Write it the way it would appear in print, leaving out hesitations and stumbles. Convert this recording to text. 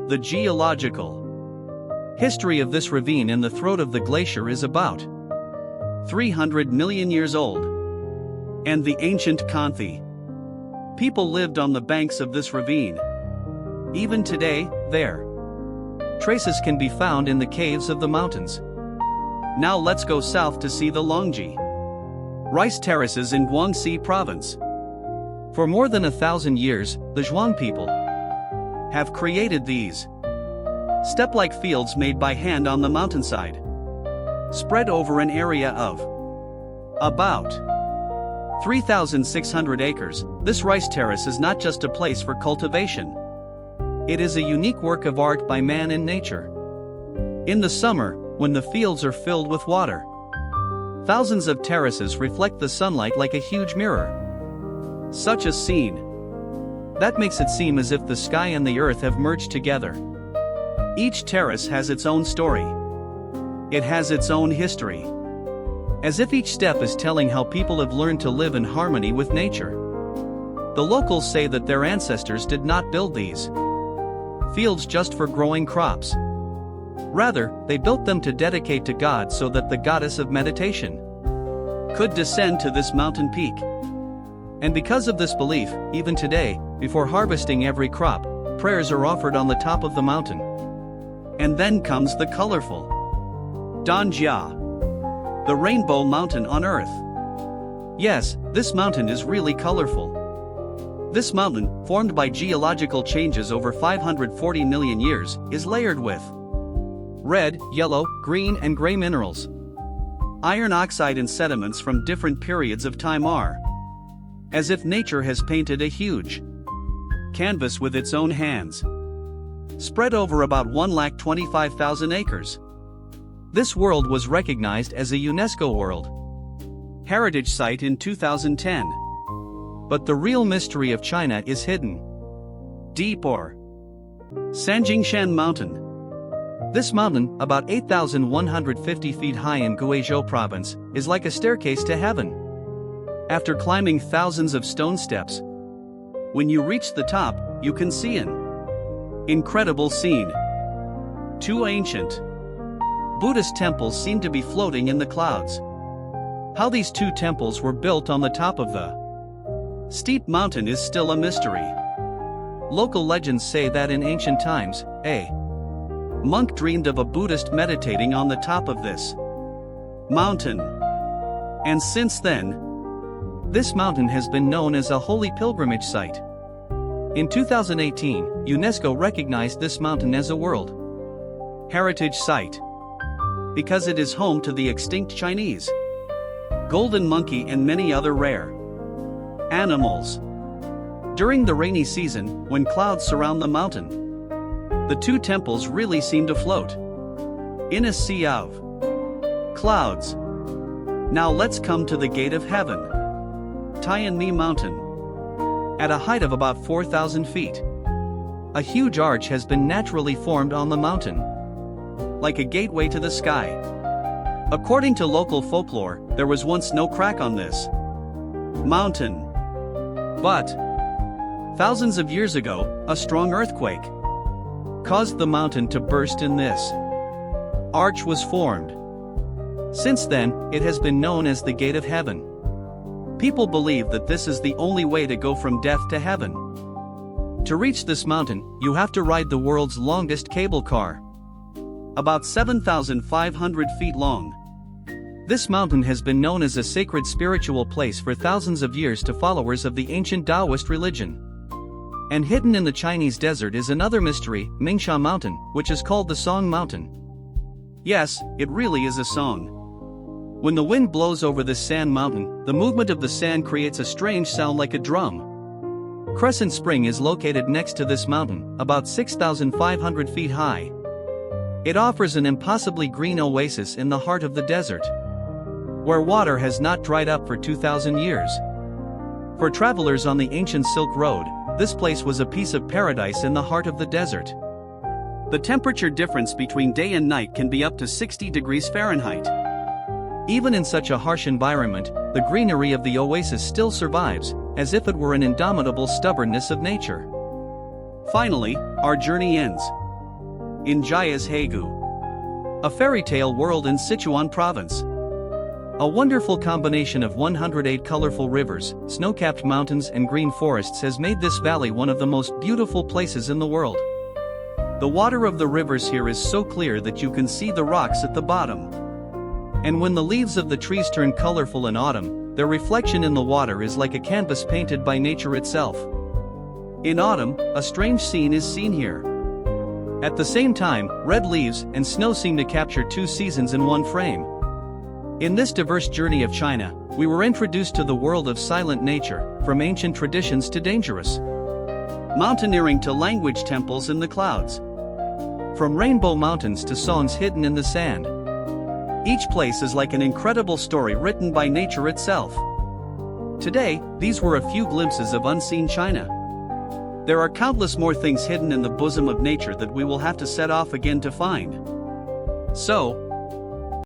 The geological history of this ravine in the throat of the glacier is about 300 million years old. And the ancient Kanthi people lived on the banks of this ravine. Even today, their traces can be found in the caves of the mountains. Now let's go south to see the Longji rice terraces in Guangxi province. For more than 1,000 years, the Zhuang people have created these step-like fields made by hand on the mountainside, spread over an area of about 3,600 acres. This rice terrace is not just a place for cultivation. It is a unique work of art by man in nature. In the summer, when the fields are filled with water, thousands of terraces reflect the sunlight like a huge mirror. Such a scene that makes it seem as if the sky and the earth have merged together. Each terrace has its own story. It has its own history. As if each step is telling how people have learned to live in harmony with nature. The locals say that their ancestors did not build these fields just for growing crops. Rather, they built them to dedicate to God so that the goddess of meditation could descend to this mountain peak. And because of this belief, even today, before harvesting every crop, prayers are offered on the top of the mountain. And then comes the colorful Danjia, the rainbow mountain on earth. Yes, this mountain is really colorful. This mountain, formed by geological changes over 540 million years, is layered with red, yellow, green and gray minerals. Iron oxide and sediments from different periods of time are as if nature has painted a huge canvas with its own hands, spread over about 125,000 acres. This world was recognized as a UNESCO World Heritage Site in 2010. But the real mystery of China is hidden deep or Sanjingshan Mountain. This mountain, about 8,150 feet high in Guizhou province, is like a staircase to heaven. After climbing thousands of stone steps, when you reach the top, you can see an incredible scene. Two ancient Buddhist temples seem to be floating in the clouds. How these two temples were built on the top of the steep mountain is still a mystery. Local legends say that in ancient times, a monk dreamed of a Buddhist meditating on the top of this mountain. And since then, this mountain has been known as a holy pilgrimage site. In 2018, UNESCO recognized this mountain as a World Heritage Site because it is home to the extinct Chinese golden monkey and many other rare animals. During the rainy season, when clouds surround the mountain, the two temples really seem to float in a sea of clouds. Now let's come to the Gate of Heaven, Tianmi Mountain. At a height of about 4,000 feet, a huge arch has been naturally formed on the mountain, like a gateway to the sky. According to local folklore, there was once no crack on this mountain. But thousands of years ago, a strong earthquake caused the mountain to burst and this arch was formed. Since then, it has been known as the Gate of Heaven. People believe that this is the only way to go from death to heaven. To reach this mountain, you have to ride the world's longest cable car, about 7,500 feet long. This mountain has been known as a sacred spiritual place for thousands of years to followers of the ancient Taoist religion. And hidden in the Chinese desert is another mystery, Mingsha Mountain, which is called the Song Mountain. Yes, it really is a song. When the wind blows over this sand mountain, the movement of the sand creates a strange sound like a drum. Crescent Spring is located next to this mountain, about 6,500 feet high. It offers an impossibly green oasis in the heart of the desert, where water has not dried up for 2,000 years. For travelers on the ancient Silk Road, this place was a piece of paradise in the heart of the desert. The temperature difference between day and night can be up to 60 degrees Fahrenheit. Even in such a harsh environment, the greenery of the oasis still survives, as if it were an indomitable stubbornness of nature. Finally, our journey ends. in Jaya's Haegu, a fairy tale world in Sichuan province. A wonderful combination of 108 colorful rivers, snow-capped mountains and green forests has made this valley one of the most beautiful places in the world. The water of the rivers here is so clear that you can see the rocks at the bottom. And when the leaves of the trees turn colorful in autumn, their reflection in the water is like a canvas painted by nature itself. In autumn, a strange scene is seen here. At the same time, red leaves and snow seem to capture two seasons in one frame. In this diverse journey of China, we were introduced to the world of silent nature, from ancient traditions to dangerous mountaineering to language temples in the clouds. From rainbow mountains to songs hidden in the sand. Each place is like an incredible story written by nature itself. Today, these were a few glimpses of unseen China. There are countless more things hidden in the bosom of nature that we will have to set off again to find. So,